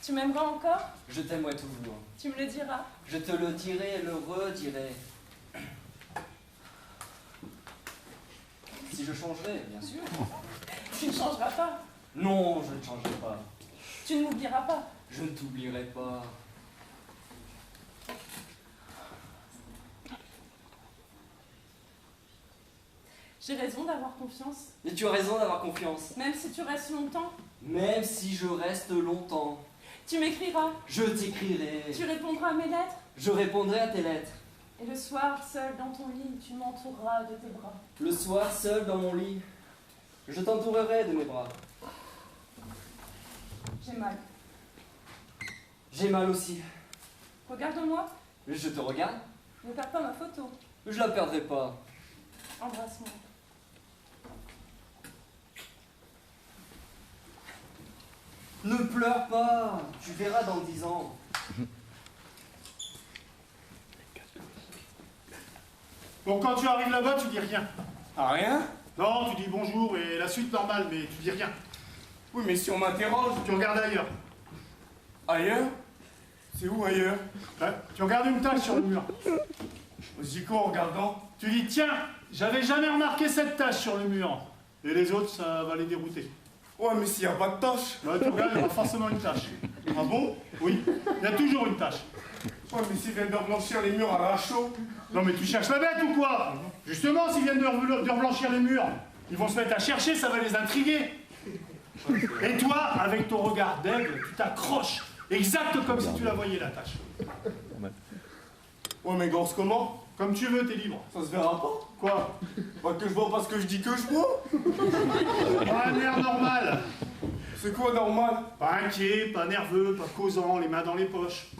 Tu m'aimeras encore? Je t'aimerai toujours. Tu me le diras? Je te le dirai et le redirai. Si je changerais, bien sûr. Tu ne changeras pas. Non, je ne changerai pas. Tu ne m'oublieras pas. Je ne t'oublierai pas. J'ai raison d'avoir confiance. Et tu as raison d'avoir confiance. Même si tu restes longtemps. Même si je reste longtemps. Tu m'écriras. Je t'écrirai. Tu répondras à mes lettres. Je répondrai à tes lettres. Et le soir, seul dans ton lit, tu m'entoureras de tes bras. Le soir, seul dans mon lit, je t'entourerai de mes bras. J'ai mal. J'ai mal aussi. Regarde-moi. Je te regarde. Ne perds pas ma photo. Je la perdrai pas. Embrasse-moi. Ne pleure pas. Tu verras dans 10 ans. Bon, quand tu arrives là-bas, tu dis rien. Ah, rien? Non, tu dis bonjour et la suite normale, mais tu dis rien. Oui, mais si on m'interroge... Tu regardes ailleurs. Ailleurs? C'est où ailleurs? Hein? Tu regardes une tache sur le mur. Je dis quoi en regardant? Tu dis, tiens, j'avais jamais remarqué cette tache sur le mur. Et les autres, ça va les dérouter. Ouais, mais s'il n'y a pas de tâche. Ouais, tu regardes, il y aura forcément une tache. Ah bon? Oui, il y a toujours une tache. Ouais, mais s'ils viennent de reblanchir les murs à la chaux. Non, mais tu cherches la bête ou quoi? Justement, s'ils viennent de reblanchir les murs, ils vont se mettre à chercher, ça va les intriguer. Et toi, avec ton regard d'aigle, tu t'accroches, exact comme si tu la voyais, la tâche. Ouais, mais gorge comment? Comme tu veux, t'es libre. Ça se verra pas? Quoi? Bah que je bois parce que je dis que je bois. Un air normal. C'est quoi normal? Pas inquiet, pas nerveux, pas causant, les mains dans les poches.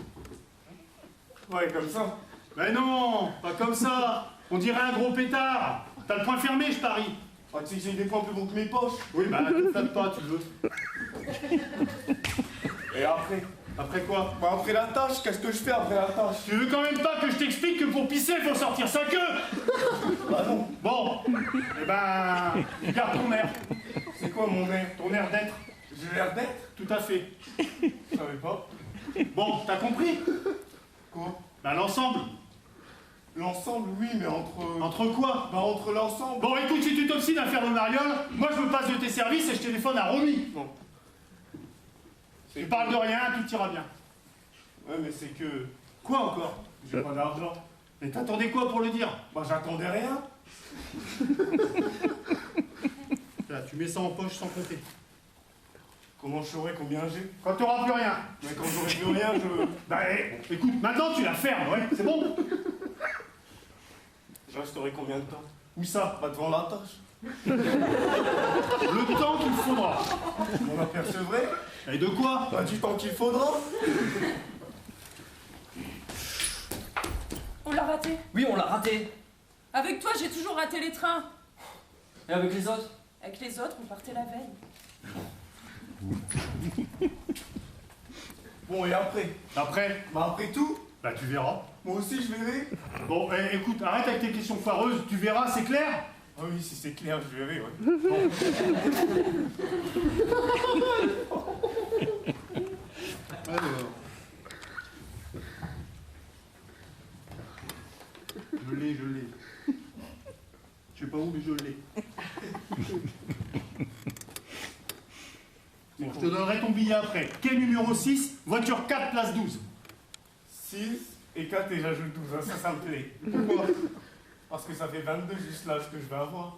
Ouais, comme ça. Mais non, pas comme ça. On dirait un gros pétard. T'as le poing fermé, je parie. Ah, tu sais que j'ai des points plus gros que mes poches. Oui, bah, ne flatte pas, tu veux. Et après? Après quoi? Bah après la tâche, qu'est-ce que je fais après la tâche? Tu veux quand même pas que je t'explique que pour pisser, il faut sortir sa queue? Bah non. Bon, eh ben, garde ton air. C'est quoi mon air? Ton air d'être. J'ai l'air d'être? Tout à fait. Je savais pas. Bon, t'as compris? Quoi? Ben, l'ensemble. L'ensemble, oui, mais entre... Entre quoi? Bah entre l'ensemble... Bon, écoute, si tu t'obstines à faire le mariole, moi je me passe de tes services et je téléphone à Romy. Bon. Tu parles de rien, tout ira bien. Ouais, mais c'est que... Quoi encore? J'ai pas d'argent. Mais t'attendais quoi pour le dire? Bah j'attendais rien. Là, tu mets ça en poche sans compter. Comment je saurais combien j'ai? Quand t'auras plus rien. Mais quand j'aurai plus rien, je... Bah, écoute, maintenant tu la fermes, ouais, c'est bon? Je resterai combien de temps? Où ça? Bah devant la tâche. Le temps qu'il faudra. On m'apercevrait? Et de quoi? Bah du temps qu'il faudra. On l'a raté. Oui, on l'a raté. Avec toi, j'ai toujours raté les trains. Et avec les autres? Avec les autres, on partait la veille. Bon, et après? Après? Bah après tout? Bah tu verras. Moi aussi je verrai. Bon, écoute, arrête avec tes questions foireuses, tu verras, c'est clair? Ah oui, si c'est clair, je verrai, ouais. Alors. Je l'ai. Je sais pas où, mais je l'ai. Bon, je te donnerai ton billet après. Quai numéro 6, voiture 4, place 12. 6 et 4 et j'ajoute 12, ça me plaît. Pourquoi? Parce que ça fait 22 juste l'âge que je vais avoir.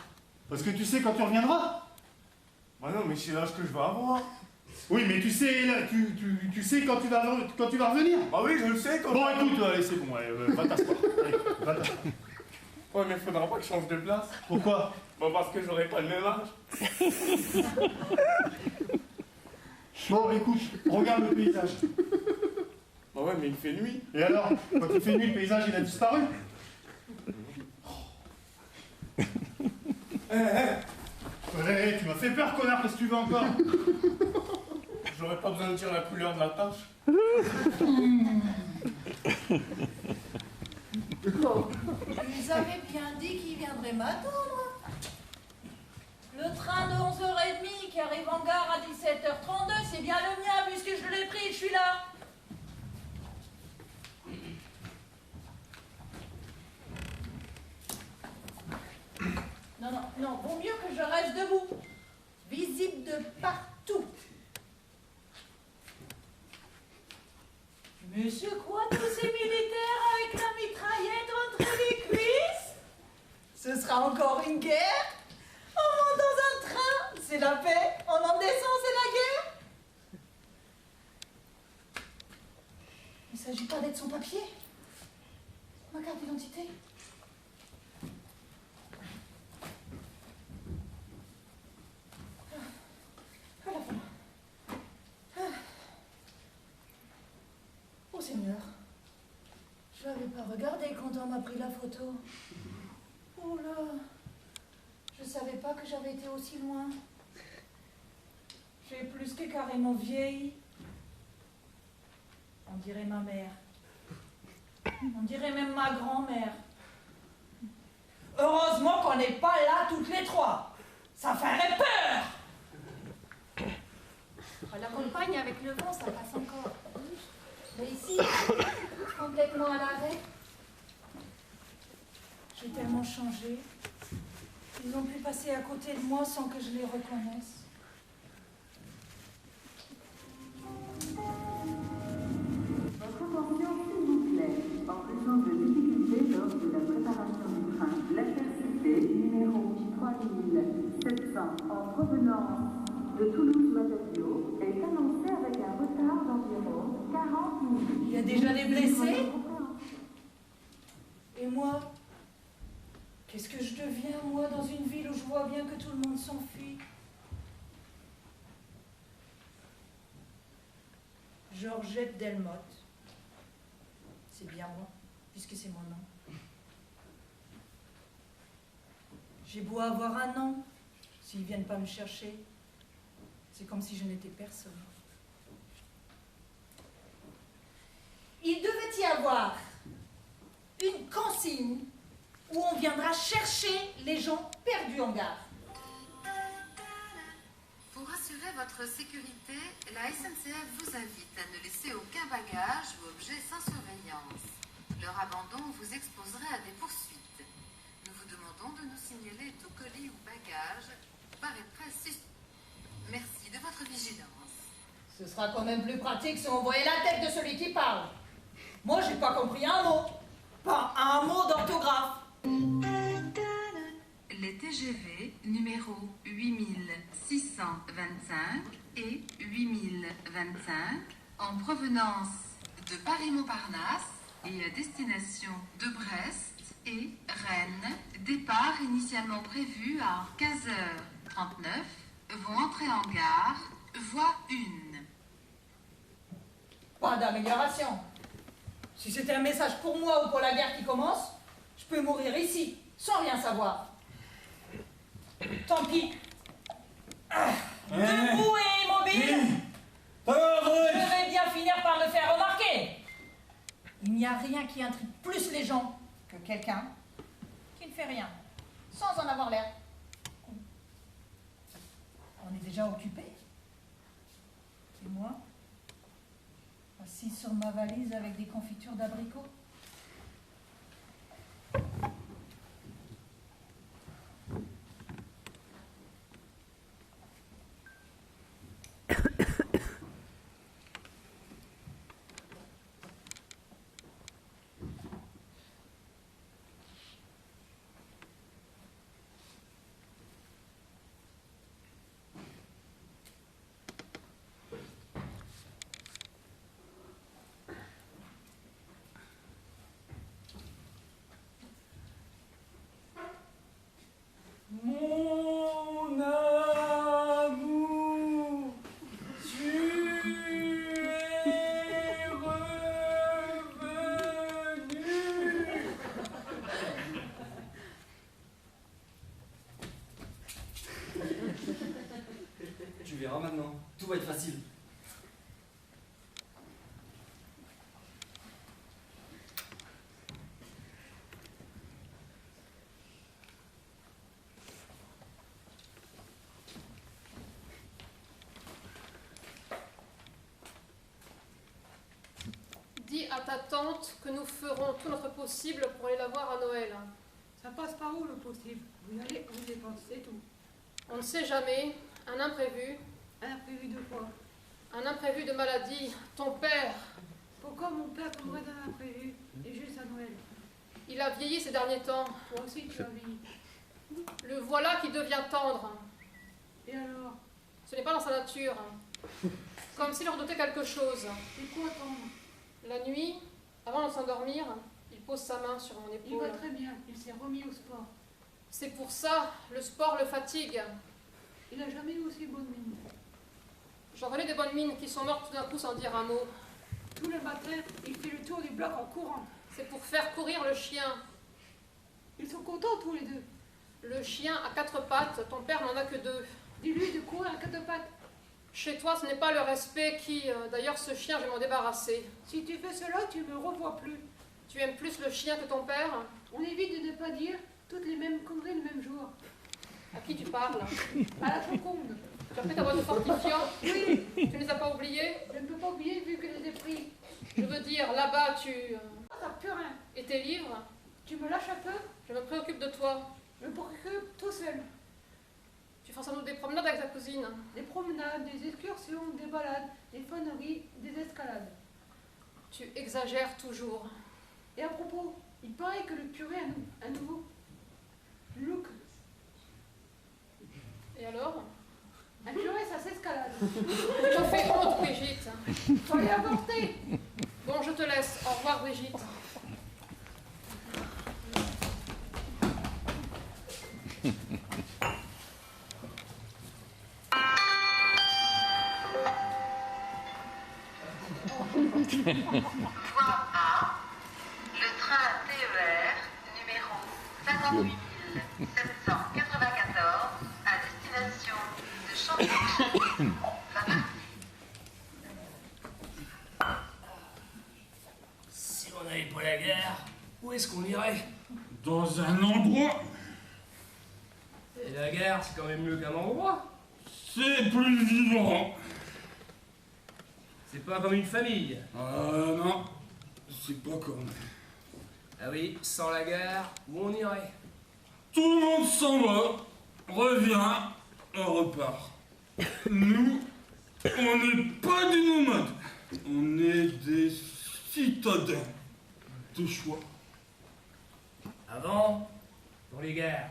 Parce que tu sais quand tu reviendras. Bah non, mais je sais l'âge que je vais avoir. Oui, mais tu sais, tu sais quand tu vas revenir. Bah oui, je le sais quand... Bon, écoute, allez, c'est bon, allez, va t'asseoir. Allez, va t'asseoir. Ouais, mais faudra pas que je change de place. Pourquoi? Bah parce que j'aurai pas le même âge. Bon, écoute, regarde le paysage. Bah ouais, mais il fait nuit. Et alors, quand il fait nuit, le paysage, il a disparu. Ouais, tu m'as fait peur, connard, qu'est-ce que tu veux encore? J'aurais pas besoin de dire la couleur de la tâche. Ils avaient bien dit qu'ils viendraient m'attendre. Le train de 11h30 qui arrive en gare à 17h32, c'est bien le mien puisque je l'ai pris, je suis là. Non, non, non, vaut mieux que je reste debout. Visible de partout. Mais c'est quoi tous ces militaires avec la mitraillette entre les cuisses? Ce sera encore une guerre? On monte dans un train, c'est la paix. On en descend, c'est la guerre. Il ne s'agit pas d'être son papier. Ma carte d'identité. Voilà, voilà. Oh Seigneur, je l'avais pas regardé quand on m'a pris la photo. Oh là, je savais pas que j'avais été aussi loin. J'ai plus que carrément vieilli. On dirait ma mère. On dirait même ma grand-mère. Heureusement qu'on n'est pas là toutes les trois. Ça ferait peur. La campagne avec le vent, ça passe encore. Mais ici, complètement à l'arrêt. J'ai tellement changé. Ils ont pu passer à côté de moi sans que je les reconnaisse. Votre attention, s'il vous plaît. En raison de difficultés lors de la préparation du train, l'intercité numéro 3700 en provenance de Toulouse-Matadio est annoncée avec un retard d'environ 40 minutes. Il y a déjà des blessés? Et moi? Qu'est-ce que je deviens, moi, dans une ville où je vois bien que tout le monde s'enfuit? Georgette Delmotte. C'est bien moi, puisque c'est mon nom. J'ai beau avoir un nom, s'ils viennent pas me chercher, c'est comme si je n'étais personne. Il devait y avoir une consigne où on viendra chercher les gens perdus en gare. Pour assurer votre sécurité, la SNCF vous invite à ne laisser aucun bagage ou objet sans surveillance. Leur abandon vous exposerait à des poursuites. Nous vous demandons de nous signaler tout colis ou bagage paraîtrait suspect. Merci de votre vigilance. Ce sera quand même plus pratique si on voyait la tête de celui qui parle. Moi, j'ai pas compris un mot. Pas un mot d'orthographe. Les TGV numéro 8625 et 8025 en provenance de Paris-Montparnasse et à destination de Brest et Rennes, départ initialement prévu à 15h39, vont entrer en gare, voie 1. Pas d'amélioration. Si c'était un message pour moi ou pour la guerre qui commence, je peux mourir ici, sans rien savoir. Tant pis. Debout et immobile, je vais bien finir par me faire remarquer. Il n'y a rien qui intrigue plus les gens que quelqu'un qui ne fait rien, sans en avoir l'air. On est déjà occupé. Et moi, assis sur ma valise avec des confitures d'abricots. Mon amour, tu es revenu. Tu verras maintenant, tout va être facile. à ta tante que nous ferons tout notre possible pour aller la voir à Noël. Ça passe par où le possible? Vous allez vous dépenser, c'est tout. On ne sait jamais, un imprévu. Un imprévu de quoi? Un imprévu de maladie. Ton père, Pourquoi mon père tomberait d'un imprévu et juste à Noël? il a vieilli ces derniers temps. Toi aussi tu as vieilli. Le voilà qui devient tendre. Et alors? Ce n'est pas dans sa nature. Comme s'il redoutait quelque chose. C'est quoi tendre? La nuit, avant de s'endormir, il pose sa main sur mon Il épaule. va très bien, il s'est remis au sport. C'est pour ça, le sport le fatigue. Il n'a jamais eu aussi bonne mine. J'en connais des bonnes mines qui sont mortes tout d'un coup sans dire un mot. Tout le matin, il fait le tour du bloc en courant. C'est pour faire courir le chien. Ils sont contents tous les deux. Le chien a 4 pattes, ton père n'en a que 2. Dis-lui de courir à 4 pattes. Chez toi, ce n'est pas le respect qui... D'ailleurs, ce chien, je vais m'en débarrasser. Si tu fais cela, tu me revois plus. Tu aimes plus le chien que ton père? On évite de ne pas dire toutes les mêmes conneries le même jour. À qui tu parles? À la Joconde. Tu as pris ta boîte de fortifiant? Oui, Tu ne les as pas oubliés? je ne peux pas oublier vu que je les ai pris. Je veux dire, là-bas, tu... Ça plus rien. Et tes livres? Tu me lâches un peu, Je me préoccupe de toi. je me préoccupe tout seul. Tu fais sans doute des promenades avec ta cousine. Des promenades, des excursions, des balades, des faneries, des escalades. Tu exagères toujours. Et à propos, il paraît que le curé a un nouveau look. Et alors? Un curé, ça s'escalade. Tu m'en fais honte, Brigitte. Faut aller avorter. Bon, je te laisse. Au revoir, Brigitte. Point A, le train TER numéro 58 794 à destination de Champigny va partir. Si on n'avait pas la guerre, où est-ce qu'on irait? Dans un endroit, Et la guerre, c'est quand même mieux qu'un endroit. c'est plus vivant. C'est pas comme une famille. Non, c'est pas comme. Ah oui, sans la guerre, où on irait? Tout le monde s'en va, revient, on repart. Nous, on n'est pas des nomades, on est des citadins de choix. Avant, dans les guerres,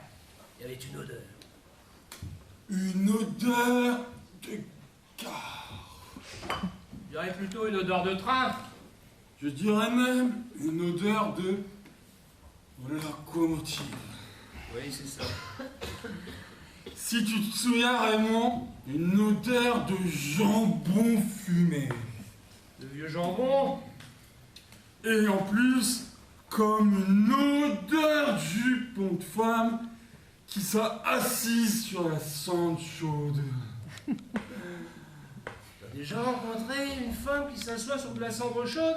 il y avait une odeur. Une odeur de gare. Je dirais plutôt une odeur de train. Je dirais même une odeur de locomotive. Oui, c'est ça. Si tu te souviens, Raymond, une odeur de jambon fumé. Le vieux jambon. Et en plus, comme une odeur de jupon de femme qui s'est assise sur la cendre chaude. T'as déjà rencontré une femme qui s'assoit sur de la cendre chaude?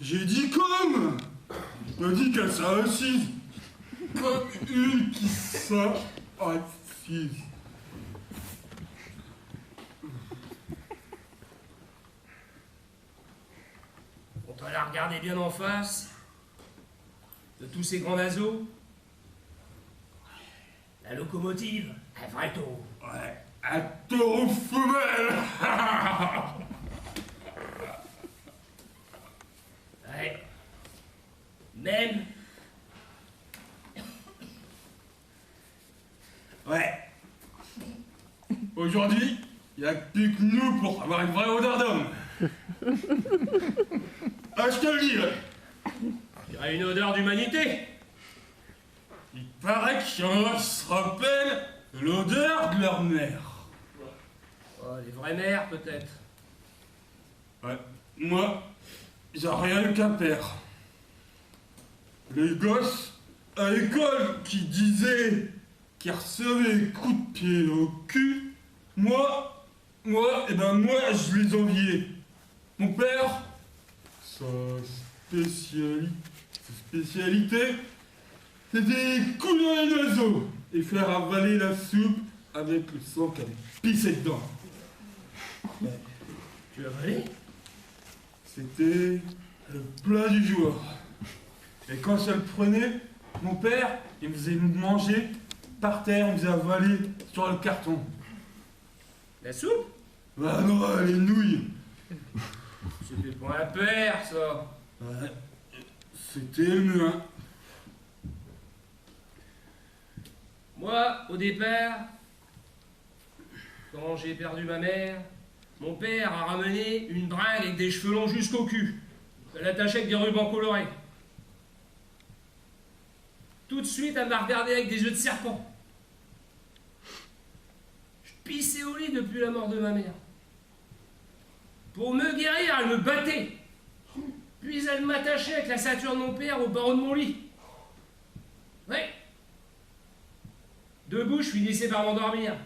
J'ai dit comme. J'ai dit qu'elle s'est assise. Comme une qui s'est assise. On va la regarder bien en face. De tous ces grands naseaux. La locomotive, un vrai taureau. Ouais, un taureau femelle. Ouais. Même. Ouais. Aujourd'hui, il n'y a plus que nous pour avoir une vraie odeur d'homme. Ah, je te le dis, ouais. Il y a une odeur d'humanité. Il paraît qu'il y en a qui se rappellent de l'odeur de leur mère. Oh, les vraies mères, peut-être. Ouais. Moi, j'ai rien qu'à père. Les gosses à l'école qui disaient qu'ils recevaient des coups de pied au cul, moi, je les enviais. Mon père, sa spécialité, c'était des coups dans les naseaux et faire avaler la soupe avec le sang qu'elle avait pissé dedans. Tu as avalé? C'était le plat du jour. Et quand ça le prenait, mon père, il me faisait manger par terre, il me faisait avaler sur le carton. La soupe? Ah non, les nouilles. C'était pour un père, ça. Ouais, c'était le mien. Moi, au départ, quand j'ai perdu ma mère, mon père a ramené une bringue avec des cheveux longs jusqu'au cul. Elle l'attachait avec des rubans colorés. Tout de suite, elle m'a regardé avec des yeux de serpent. Je pissais au lit depuis la mort de ma mère. Pour me guérir, elle me battait. Puis elle m'attachait avec la ceinture de mon père au barreau de mon lit. Oui. Debout, je finissais par m'endormir.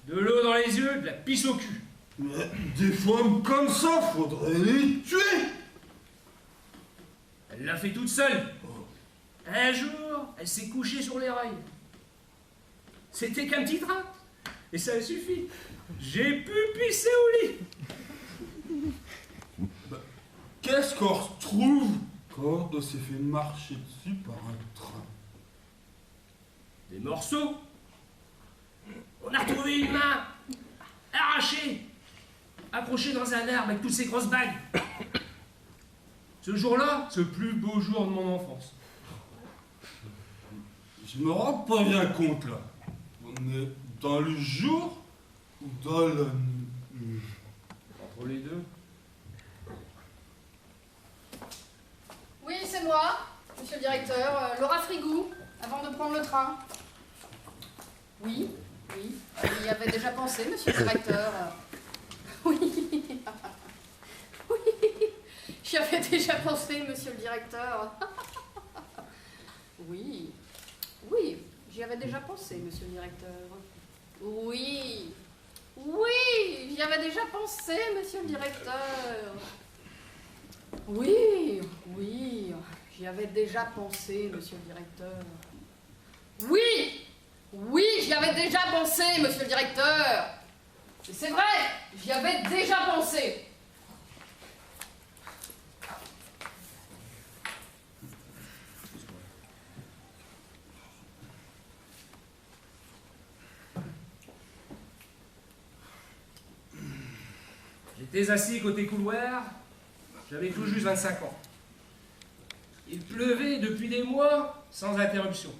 De l'eau dans les yeux, de la pisse au cul. Mais des femmes comme ça, faudrait les tuer. Elle l'a fait toute seule. Un jour, elle s'est couchée sur les rails. C'était qu'un petit train. Et ça a suffi. J'ai pu pisser au lit. Qu'est-ce qu'on retrouve quand on s'est fait marcher dessus par un train? Des morceaux. On a retrouvé une main arrachée, accrochée dans un arbre avec toutes ces grosses bagues. Ce jour-là, c'est le plus beau jour de mon enfance. Je me rends pas bien compte là. On est dans le jour ou dans la nuit? Entre les deux. Oui, c'est moi, monsieur le directeur, Laura Frigou, avant de prendre le train. Oui, oui, j'y avais déjà pensé, monsieur le directeur. Oui, oui, j'y avais déjà pensé, monsieur le directeur. Oui, oui, j'y avais déjà pensé, monsieur le directeur. Oui, oui, j'y avais déjà pensé, monsieur le directeur. Oui, oui, j'y avais déjà pensé, monsieur le directeur. Oui, oui, j'y avais déjà pensé, monsieur le directeur. Et c'est vrai, j'y avais déjà pensé. J'étais assis côté couloir, j'avais tout juste 25 ans. Il pleuvait depuis des mois sans interruption.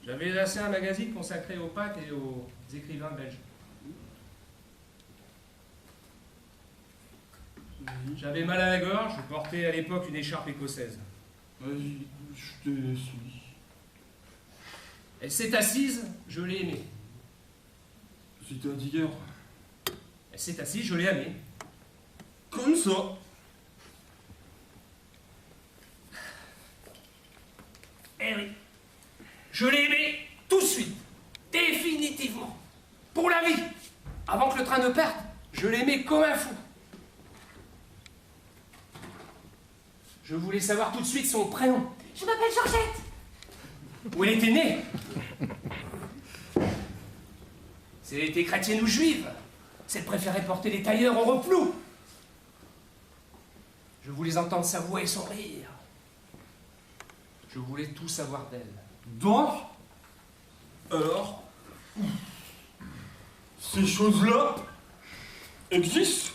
J'avais lancé un magazine consacré aux pâtes et aux écrivains belges. J'avais mal à la gorge, je portais à l'époque une écharpe écossaise. Vas-y, je te suis. Elle s'est assise, je l'ai aimée. C'est-à-dire? Elle s'est assise, je l'ai aimée. Comme ça. Eh oui. Je l'ai aimée tout de suite. Définitivement. Pour la vie. Avant que le train ne parte, je l'aimais comme un fou. Je voulais savoir tout de suite son prénom. Je m'appelle Georgette. Où elle était née. Si elle était chrétienne ou juive. Si elle préférait porter les tailleurs en replou. Je voulais entendre sa voix et son rire. Je voulais tout savoir d'elle. Donc, alors, ces choses-là existent?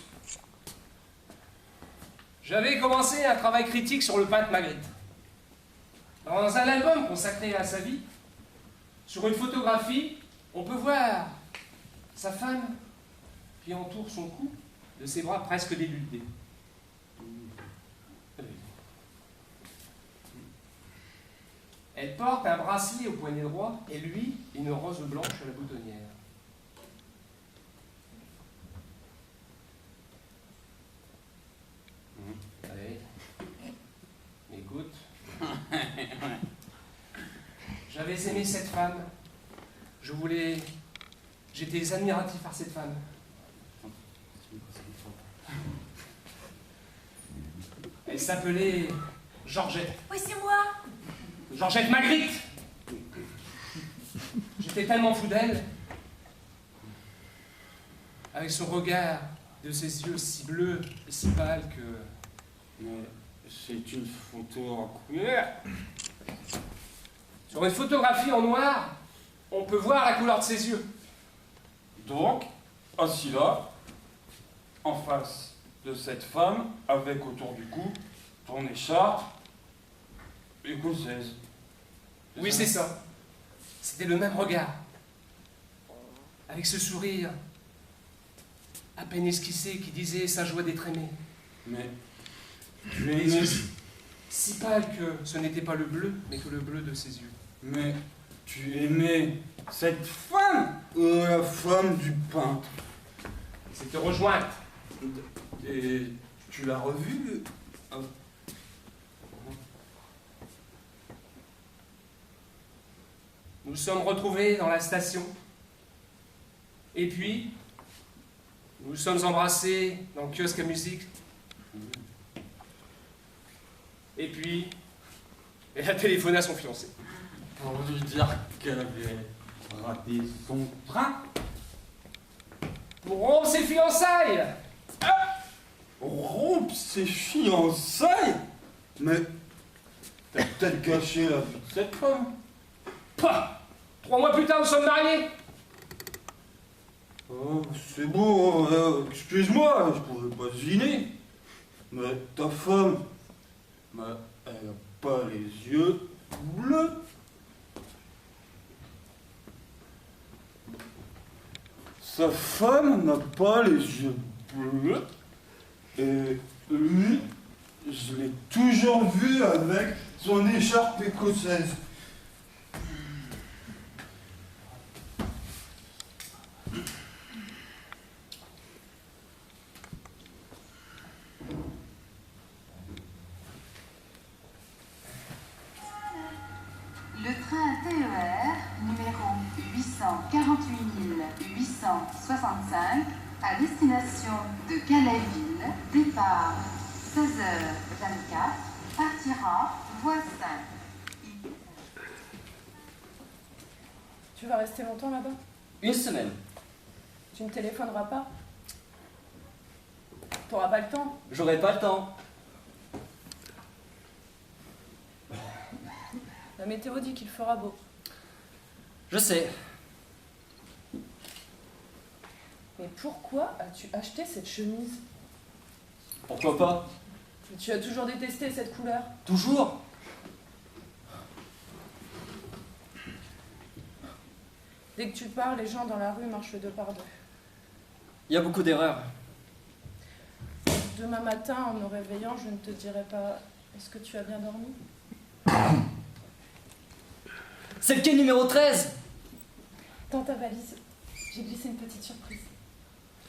J'avais commencé un travail critique sur le peintre Magritte. Dans un album consacré à sa vie, sur une photographie, on peut voir sa femme qui entoure son cou de ses bras presque dénudés. Elle porte un bracelet au poignet droit et lui, une rose blanche à la boutonnière. Allez, écoute. J'avais aimé cette femme. J'étais admiratif par cette femme. Elle s'appelait Georgette. Oui, c'est moi. Georgette Magritte. J'étais tellement fou d'elle. Avec son regard de ses yeux si bleus et si pâles que... Mais c'est une photo en couleur. Sur une photographie en noir, on peut voir la couleur de ses yeux. Donc, assis là, en face de cette femme, avec autour du cou ton écharpe écossaise. Oui, c'est ça. C'était le même regard. Avec ce sourire à peine esquissé qui disait sa joie d'être aimé. Mais tu es Les né. yeux si pâles que ce n'était pas le bleu, mais que le bleu de ses yeux. Mais tu aimais cette femme ou la femme du peintre? C'était rejointe. Et tu l'as revue? Nous sommes retrouvés dans la station. Et puis, nous nous sommes embrassés dans le kiosque à musique. Et puis, elle a téléphoné à son fiancé. Pour lui dire qu'elle avait raté son train? Pour rompre ses fiançailles. Rompre ses fiançailles? Mais t'as peut-être gâché la vie de cette femme. Pah! 3 mois plus tard, nous sommes mariés. Oh, c'est bon, excuse-moi, je pouvais pas deviner. Mais ta femme, elle a pas les yeux bleus. Sa femme n'a pas les yeux bleus. Et lui, je l'ai toujours vu avec son écharpe écossaise. Le train TER numéro 848 865 à destination de Calais-Ville, départ 16h24, partira voie 5. Tu vas rester longtemps là-bas? Une semaine. Tu ne téléphoneras pas? T'auras pas le temps? J'aurai pas le temps. La météo dit qu'il fera beau. Je sais. Mais pourquoi as-tu acheté cette chemise? Pourquoi pas? Mais tu as toujours détesté cette couleur. Toujours. Dès que tu parles, les gens dans la rue marchent deux par deux. Il y a beaucoup d'erreurs. Demain matin, en me réveillant, je ne te dirai pas « Est-ce que tu as bien dormi ?» C'est le quai numéro 13. Dans ta valise, j'ai glissé une petite surprise.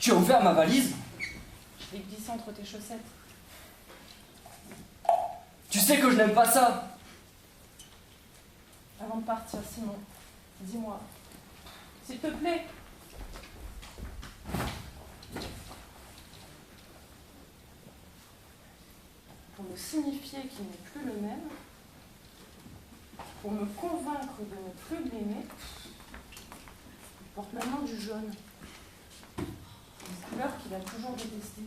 Tu as ouvert ma valise? Je l'ai glissée entre tes chaussettes. Tu sais que je n'aime pas ça. Avant de partir, Simon, dis-moi, s'il te plaît. Pour me signifier qu'il n'est plus le même, pour me convaincre de ne plus l'aimer, il porte maintenant du jaune. Une couleur qu'il a toujours détestée.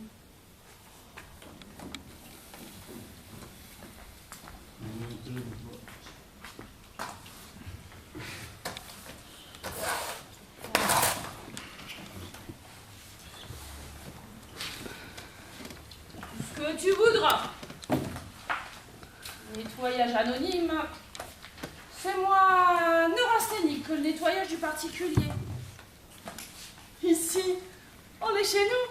Ce que tu voudras. Nettoyage anonyme. C'est moins neurasthénique que le nettoyage du particulier. Ici, on est chez nous.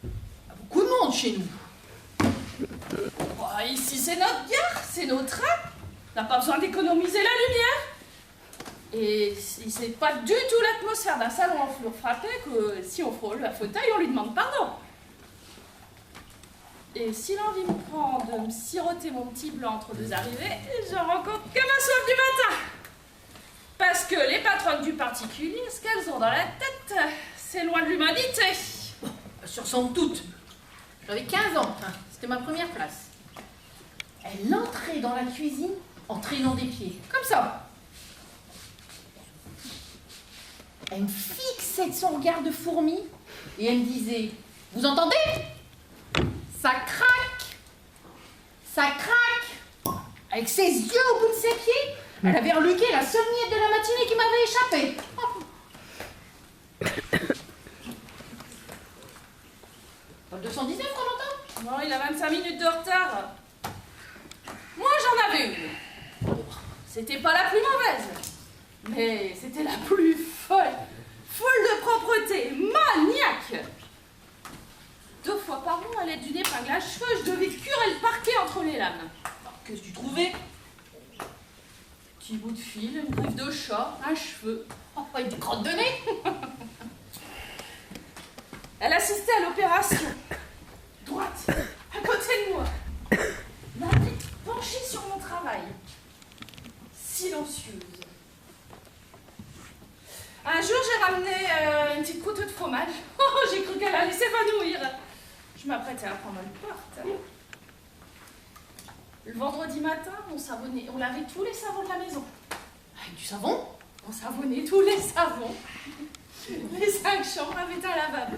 Il y a beaucoup de monde chez nous. Oh, ici, c'est notre gare, c'est nos trains. On n'a pas besoin d'économiser la lumière. Et c'est pas du tout l'atmosphère d'un salon en fleurs frappé que si on frôle un fauteuil, on lui demande pardon. Et si l'envie me prend de me siroter mon petit blanc entre deux arrivées, je rencontre que ma soif du matin. Parce que les patronnes du particulier, ce qu'elles ont dans la tête, c'est loin de l'humanité. Bon, elles se ressemblent toutes. J'avais 15 ans, hein, c'était ma première place. Elle entrait dans la cuisine en traînant des pieds, comme ça. Elle me fixait de son regard de fourmi Et elle me disait, vous entendez? Ça craque. Ça craque. Avec ses yeux au bout de ses pieds, elle avait reluqué la seule miette de la matinée qui m'avait échappé. Pas le 219 qu'on entend? Non, il a 25 minutes de retard. Moi, j'en avais une. C'était pas la plus mauvaise, mais c'était la plus folle. Folle de propreté, maniaque. 2 fois par mois, à l'aide d'une épingle à cheveux, je devais curer le parquet entre les lames. Alors, qu'est-ce que tu trouvais? Petit bout de fil, une griffe de chat, un cheveu, Et des crottes de nez. Elle assistait à l'opération. Droite, à côté de moi. Ma tête penchée sur mon travail. Silencieuse. Un jour, j'ai ramené une petite croûte de fromage. Oh, j'ai cru qu'elle allait s'évanouir. Je m'apprêtais à prendre une porte. Le vendredi matin, on lavait tous les savons de la maison. Avec du savon? On savonnait tous les savons. Les 5 chambres avaient un lavabo.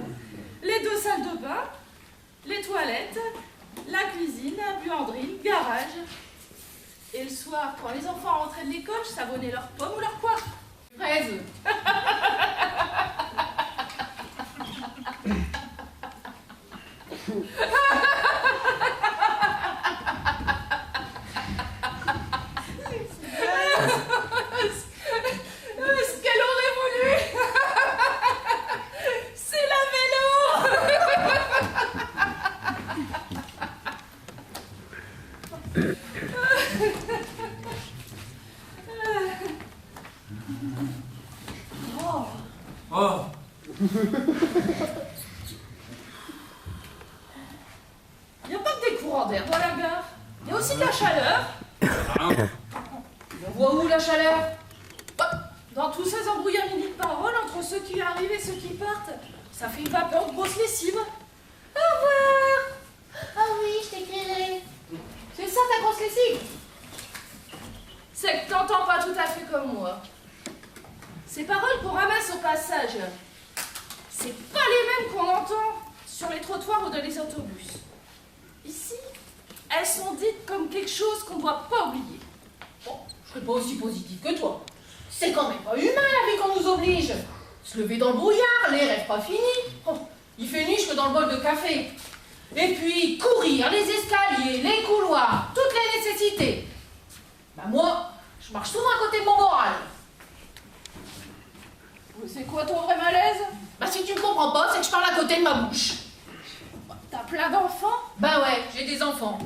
Les 2 salles de bain, les toilettes, la cuisine, la buanderie, le garage. Et le soir, quand les enfants rentraient de l'école, je savonnais leurs pommes ou leurs poires. Fraise. Ce qu'elle aurait voulu, c'est la vélo. Oh. Il n'y a pas que des courants d'air dans la gare. Il y a aussi de la chaleur. On voit où la chaleur? Dans tous ces embrouillamini de paroles entre ceux qui arrivent et ceux qui partent, ça fait une vapeur de grosse lessive. Au revoir. Ah oui, je t'écrirai. C'est ça ta grosse lessive? C'est que t'entends pas tout à fait comme moi. Ces paroles qu'on ramasse au passage, c'est pas les mêmes qu'on entend sur les trottoirs ou dans les autobus. Ici, elles sont dites comme quelque chose qu'on doit pas oublier. Bon, je serais pas aussi positive que toi. C'est quand même pas humain la vie qu'on nous oblige. Se lever dans le brouillard, les rêves pas finis. Oh, il fait niche que dans le bol de café. Et puis courir, les escaliers, les couloirs, toutes les nécessités. Bah moi, je marche souvent à côté de mon moral. C'est quoi ton vrai malaise? Bah si tu me comprends pas, c'est que je parle à côté de ma bouche. T'as plein d'enfants? Bah ouais, j'ai des enfants.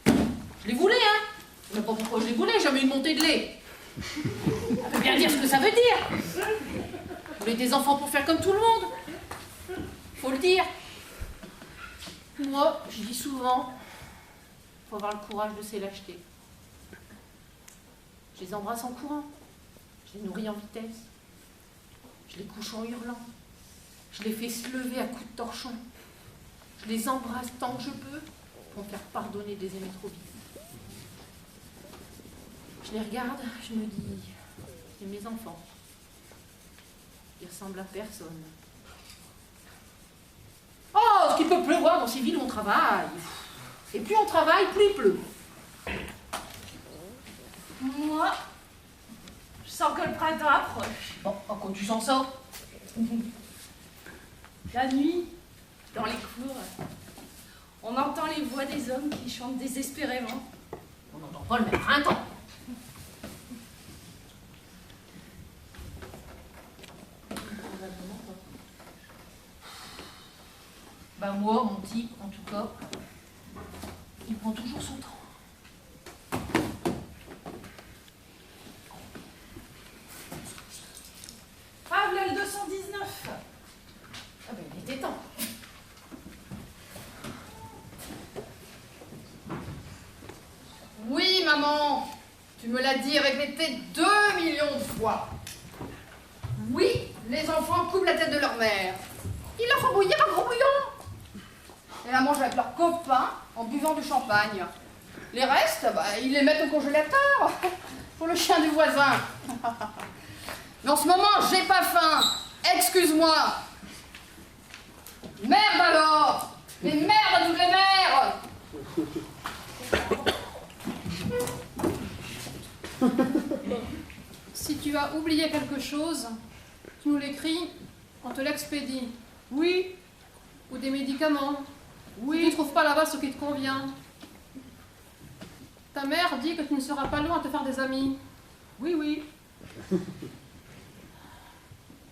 Je les voulais, hein. Je sais pas pourquoi je les voulais, jamais une montée de lait. Ça veut bien dire ce que ça veut dire. Je voulais des enfants pour faire comme tout le monde. Faut le dire. Moi, je dis souvent, faut avoir le courage de se l'acheter. Je les embrasse en courant. Je les nourris en vitesse. Je les couche en hurlant. Je les fais se lever à coups de torchon. Je les embrasse tant que je peux pour me faire pardonner de les aimer trop vite. Je les regarde, je me dis, c'est mes enfants. Ils ressemblent à personne. Oh, ce qu'il peut pleuvoir dans ces villes où on travaille. Et plus on travaille, plus il pleut. Moi, je sens que le printemps approche. Bon, quand tu sens ça? La nuit, dans les cours, on entend les voix des hommes qui chantent désespérément. On n'entend pas le même printemps. Bah moi, mon type, en tout cas, il prend toujours son temps. Ah, voilà le 219. Ah ben, il était temps. Oui, maman, tu me l'as dit et répété 2 millions de fois. Oui, les enfants coupent la tête de leur mère. Il leur faut bouillir un gros bouillon. Et la mangent avec leurs copains en buvant du champagne. Les restes, bah, ils les mettent au congélateur pour le chien du voisin. Mais en ce moment, j'ai pas faim. Excuse-moi. Merde alors! Mais merde à toutes les mères! Si tu as oublié quelque chose, tu nous l'écris, on te l'expédie. Oui. Ou des médicaments. Oui. Si tu ne trouves pas là-bas ce qui te convient. Ta mère dit que tu ne seras pas loin à te faire des amis. Oui, oui.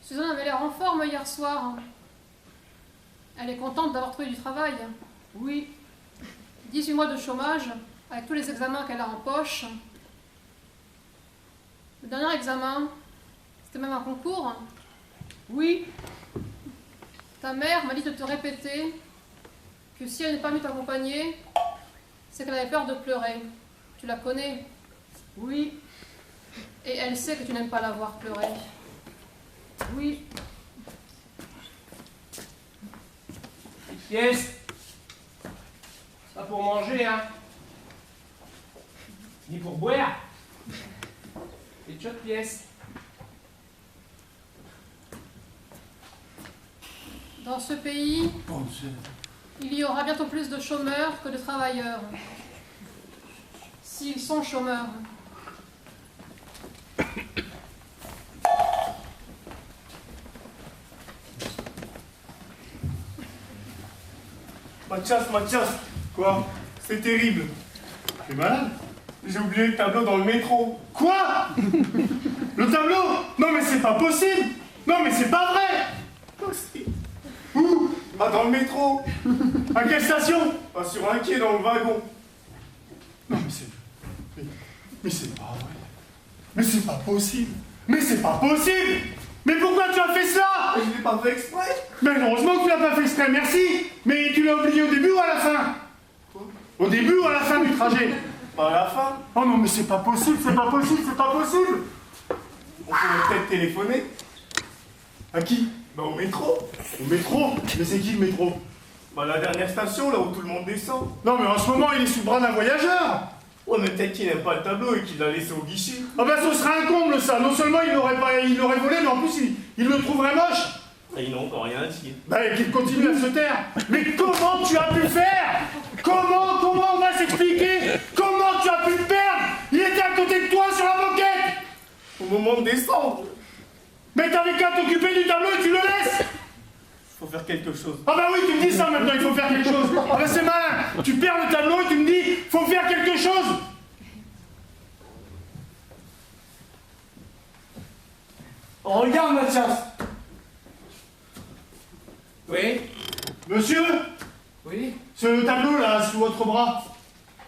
Suzanne avait l'air en forme hier soir. Elle est contente d'avoir trouvé du travail. Oui. 18 mois de chômage, avec tous les examens qu'elle a en poche. Le dernier examen, c'était même un concours. Oui. Ta mère m'a dit de te répéter que si elle n'est pas venue t'accompagner, c'est qu'elle avait peur de pleurer. Tu la connais? Oui. Et elle sait que tu n'aimes pas la voir pleurer. Oui. Pièce. C'est pas pour manger, hein. Ni pour boire. Et tu as de pièces. Dans ce pays, il y aura bientôt plus de chômeurs que de travailleurs. S'ils sont chômeurs. Mathias, quoi? C'est terrible. T'es malade? J'ai oublié le tableau dans le métro. Quoi? Le tableau? Non mais c'est pas possible. Non mais c'est pas vrai. Où? Ah, dans le métro. À quelle station? Ah, sur un quai dans le wagon. Non mais c'est... Mais c'est pas vrai. Mais c'est pas possible. Mais c'est pas possible. Mais pourquoi tu as fait ça? Je l'ai pas fait exprès. Mais heureusement que tu l'as pas fait exprès, merci. Mais tu l'as oublié au début ou à la fin? Quoi? Au début ou à la fin du trajet? Pas à la fin. Oh non mais c'est pas possible, c'est pas possible, c'est pas possible. On pourrait peut-être téléphoner. À qui? Bah au métro. Au métro? Mais c'est qui le métro? Bah la dernière station, là où tout le monde descend. Non mais en ce moment il est sous le bras d'un voyageur. Ouais, mais peut-être qu'il n'aime pas le tableau et qu'il l'a laissé au guichet. Ah bah ce serait un comble ça. Non seulement il l'aurait volé, mais en plus il le trouverait moche. Et ils n'ont encore rien dit. Bah qu'il continue à se taire. Mais comment tu as pu faire? Comment on va s'expliquer? Comment tu as pu le perdre? Il était à côté de toi sur la banquette. Au moment de descendre. Mais t'avais qu'à t'occuper du tableau et tu le laisses. Faut faire quelque chose. Ah bah oui, tu me dis ça maintenant, il faut faire quelque chose. Ah bah c'est malin. Tu perds le tableau et tu me dis, faut faire quelque chose. Oh, regarde Mathias. Oui. Monsieur, Oui. ce tableau là, sous votre bras,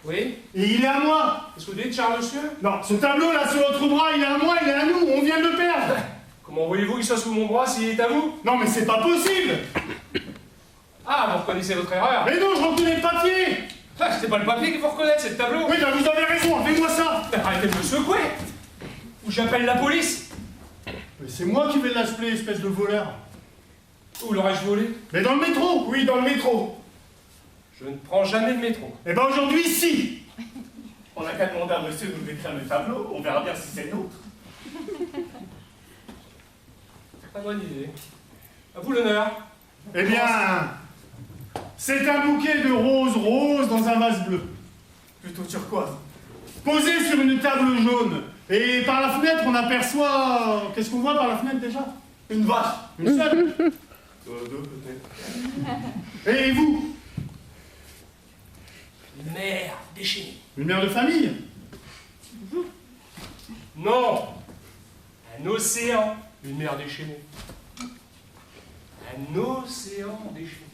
Oui. et il est à moi. Est-ce que vous dites, cher monsieur? Non, ce tableau là, sous votre bras, il est à moi, il est à nous, on vient de le perdre. Comment voulez-vous qu'il soit sous mon bras s'il est à vous? Non mais c'est pas possible. Ah, vous reconnaissez votre erreur? Mais non, je reconnais le papier. Ah, c'était pas le papier qu'il faut reconnaître, c'est le tableau. Oui, bah vous avez raison, fais-moi ça. Arrêtez de me secouer. Ou j'appelle la police. Mais c'est moi qui vais l'appeler, espèce de voleur. Où l'aurais-je volé? Mais dans le métro. Oui, dans le métro. Je ne prends jamais le métro. Eh ben aujourd'hui, si. On n'a qu'à demander à monsieur de nous décrire le tableau, on verra bien si c'est le nôtre. Pas bonne idée. À vous l'honneur. Eh bien, c'est un bouquet de roses dans un vase bleu. Plutôt turquoise. Posé sur une table jaune. Et par la fenêtre, on aperçoit... Qu'est-ce qu'on voit par la fenêtre déjà? Une vache. Une seule. Deux peut-être. Et vous? Une mère déchaînée. Une mère de famille? Non. Un océan. Une mer déchaînée. Un océan déchaîné.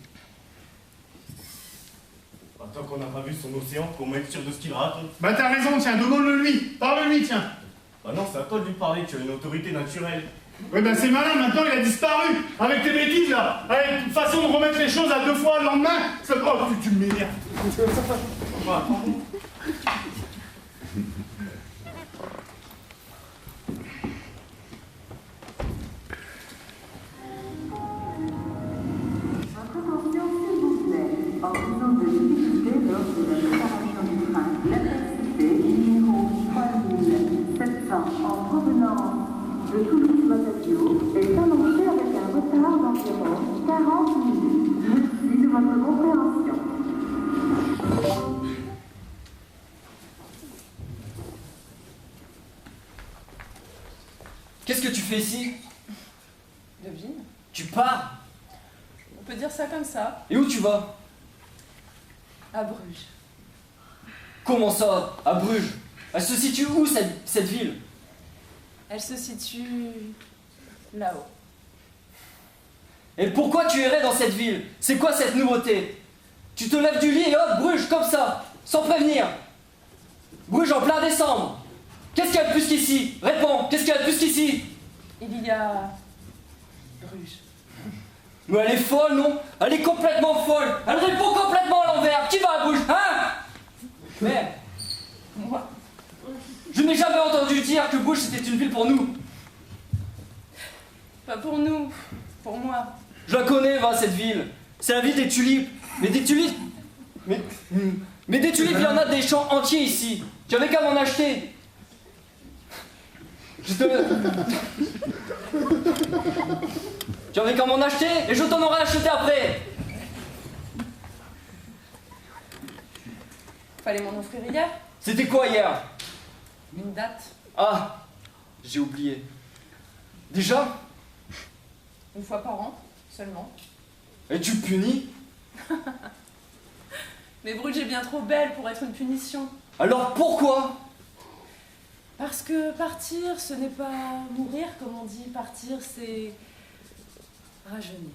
Tant qu'on n'a pas vu son océan, comment être sûr de ce qu'il raconte? Bah t'as raison, tiens, demande-le-lui. Parle-lui, tiens. Bah non, c'est à toi de lui parler, tu as une autorité naturelle. Oui, ben c'est malin, maintenant il a disparu. Avec tes bêtises là, avec une façon de remettre les choses à deux fois le lendemain. Ça... Oh, tu m'énerves. Bah, attendez. Votre attention, s'il vous plaît. En raison de difficultés lors de la préparation du train, l'intensité numéro 3700 en provenance de Toulouse-Matadio est annoncée avec un retard d'environ 40 minutes. Qu'est-ce que tu fais ici? Devine. Tu pars? On peut dire ça comme ça. Et où tu vas? À Bruges. Comment ça? À Bruges? Elle se situe où cette ville? Elle se situe là-haut. Et pourquoi tu irais dans cette ville? C'est quoi cette nouveauté? Tu te lèves du lit et hop, Bruges, comme ça, sans prévenir. Bruges en plein décembre. Qu'est-ce qu'il y a de plus qu'ici? Réponds, qu'est-ce qu'il y a de plus qu'ici? Il y a Bruges. Mais elle est folle, non? Elle est complètement folle. Elle répond complètement à l'envers. Qui va à Bruges, hein? Mais Moi. je n'ai jamais entendu dire que Bruges c'était une ville pour nous. Pas pour nous, pour moi. Je la connais, va, cette ville. C'est la ville des tulipes. Mais des tulipes... Mais des tulipes, il y en a des champs entiers ici. Tu avais qu'à m'en acheter. Tu avais qu'à m'en acheter et je t'en aurais acheté après. Fallait m'en offrir hier. C'était quoi hier? Une date. Ah, j'ai oublié. Déjà? Une fois par an, seulement. Et tu punis? Mais Bruges est bien trop belle pour être une punition. Alors pourquoi? Parce que partir, ce n'est pas mourir, comme on dit. Partir, c'est rajeunir.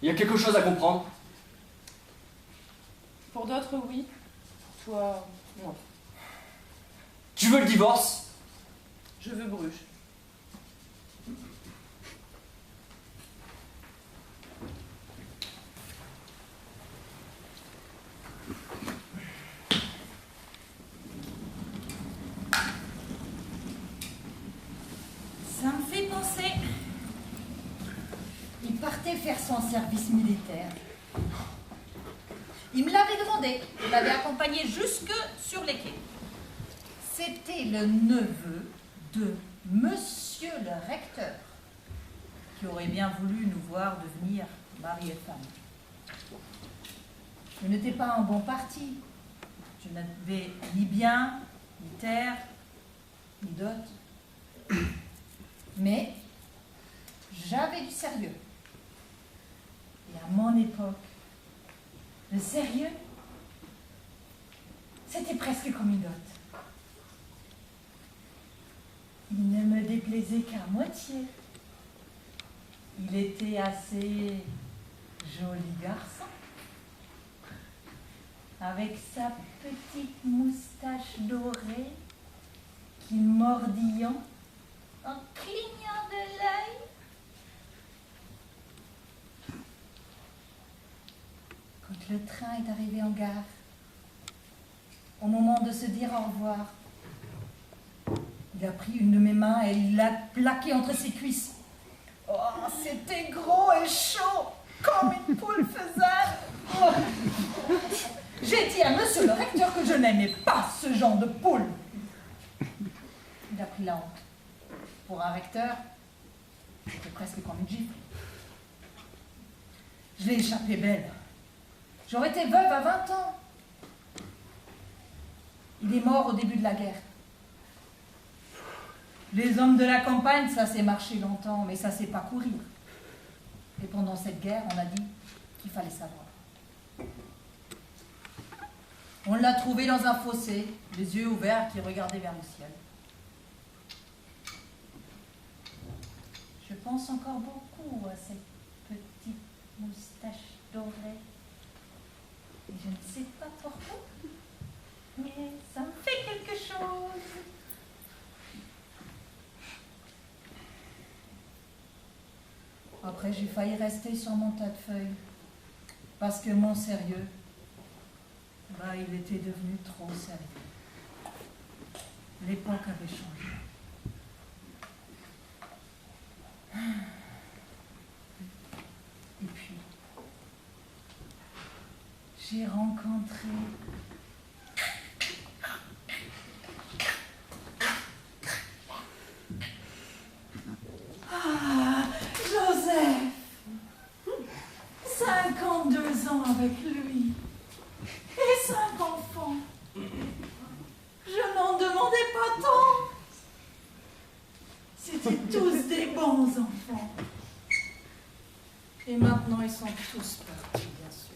Il y a quelque chose à comprendre. Pour d'autres, oui. Pour toi, non. Tu veux le divorce? Je veux Bruges. Ça me fait penser. Il partait faire son service militaire. Il me l'avait demandé. Il m'avait accompagné jusque sur les quais. C'était le neveu de monsieur le recteur, qui aurait bien voulu nous voir devenir mari et femme. Je n'étais pas en bon parti. Je n'avais ni bien, ni terre, ni dot. Mais j'avais du sérieux. Et à mon époque, le sérieux, c'était presque comme une dot. Il ne me déplaisait qu'à moitié. Il était assez joli garçon, avec sa petite moustache dorée qui mordillant en clignant de l'œil. Quand le train est arrivé en gare, au moment de se dire au revoir, il a pris une de mes mains et il l'a plaquée entre ses cuisses. Oh, c'était gros et chaud, comme une poule faisane. Oh. J'ai dit à monsieur le recteur que je n'aimais pas ce genre de poule. Il a pris la honte. Pour un recteur, c'était presque comme une gifle. Je l'ai échappé belle. J'aurais été veuve à 20 ans. Il est mort au début de la guerre. Les hommes de la campagne, ça s'est marché longtemps, mais ça s'est pas courir. Et pendant cette guerre, on a dit qu'il fallait savoir. On l'a trouvé dans un fossé, les yeux ouverts, qui regardait vers le ciel. Je pense encore beaucoup à cette petite moustache dorée. Et je ne sais pas pourquoi, mais ça me fait quelque chose. Après, j'ai failli rester sur mon tas de feuilles, parce que mon sérieux, il était devenu trop sérieux. L'époque avait changé. Et puis, j'ai rencontré Joseph. 52 ans avec lui. Et 5 enfants. Je n'en demandais pas tant. étaient tous des bons enfants. Et maintenant, ils sont tous partis, bien sûr.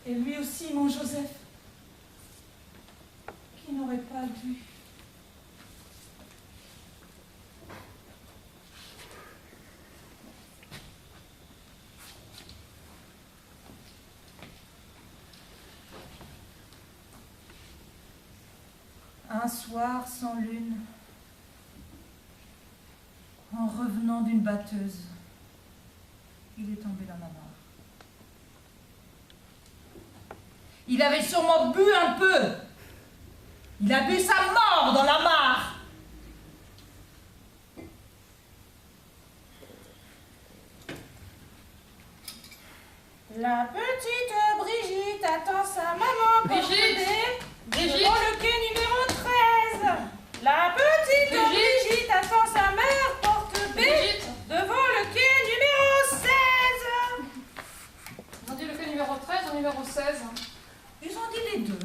Et lui aussi, mon Joseph, qui n'aurait pas dû. Un soir sans lune, en revenant d'une batteuse, il est tombé dans la mare. Il avait sûrement bu un peu. Il a bu sa mort dans la mare. La petite Brigitte attend sa maman pour souper devant le quai numéro 13. La petite Brigitte attend sa mère porte B devant le quai numéro 16. Ils ont dit le quai numéro 13 ou numéro 16? Ils ont dit les deux.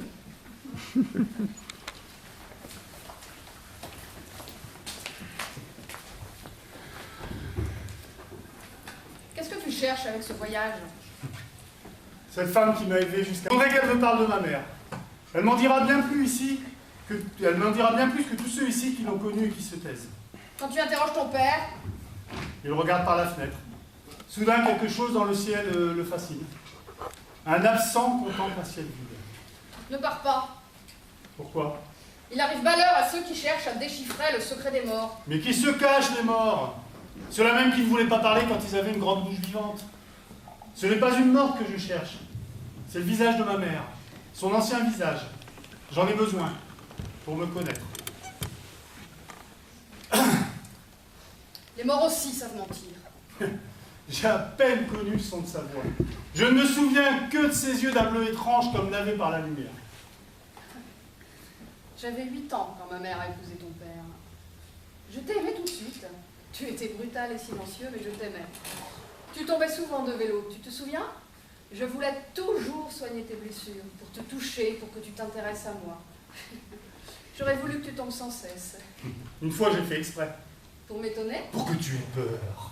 Qu'est-ce que tu cherches avec ce voyage? Cette femme qui m'a élevé jusqu'à... Je voudrais qu'elle me parle de ma mère. Elle m'en dira bien plus ici, elle m'en dira bien plus que tous ceux ici qui l'ont connue et qui se taisent. Quand tu interroges ton père, Il regarde par la fenêtre. Soudain, quelque chose dans le ciel le fascine. Un absent contemple un ciel vide. ne pars pas. Pourquoi? Il arrive malheur à ceux qui cherchent à déchiffrer le secret des morts. Mais qui se cachent, les morts? Ceux-là même qui ne voulaient pas parler quand ils avaient une grande bouche vivante. Ce n'est pas une morte que je cherche. C'est le visage de ma mère. Son ancien visage. J'en ai besoin pour me connaître. Les morts aussi savent mentir. J'ai à peine connu le son de sa voix. Je ne me souviens que de ses yeux d'un bleu étrange comme navés par la lumière. J'avais 8 ans quand ma mère a épousé ton père. Je t'ai aimé tout de suite. Tu étais brutal et silencieux, mais je t'aimais. Tu tombais souvent de vélo, tu te souviens? Je voulais toujours soigner tes blessures, pour te toucher, pour que tu t'intéresses à moi. J'aurais voulu que tu tombes sans cesse. Une fois, j'ai fait exprès. Pour m'étonner? Pour que tu aies peur.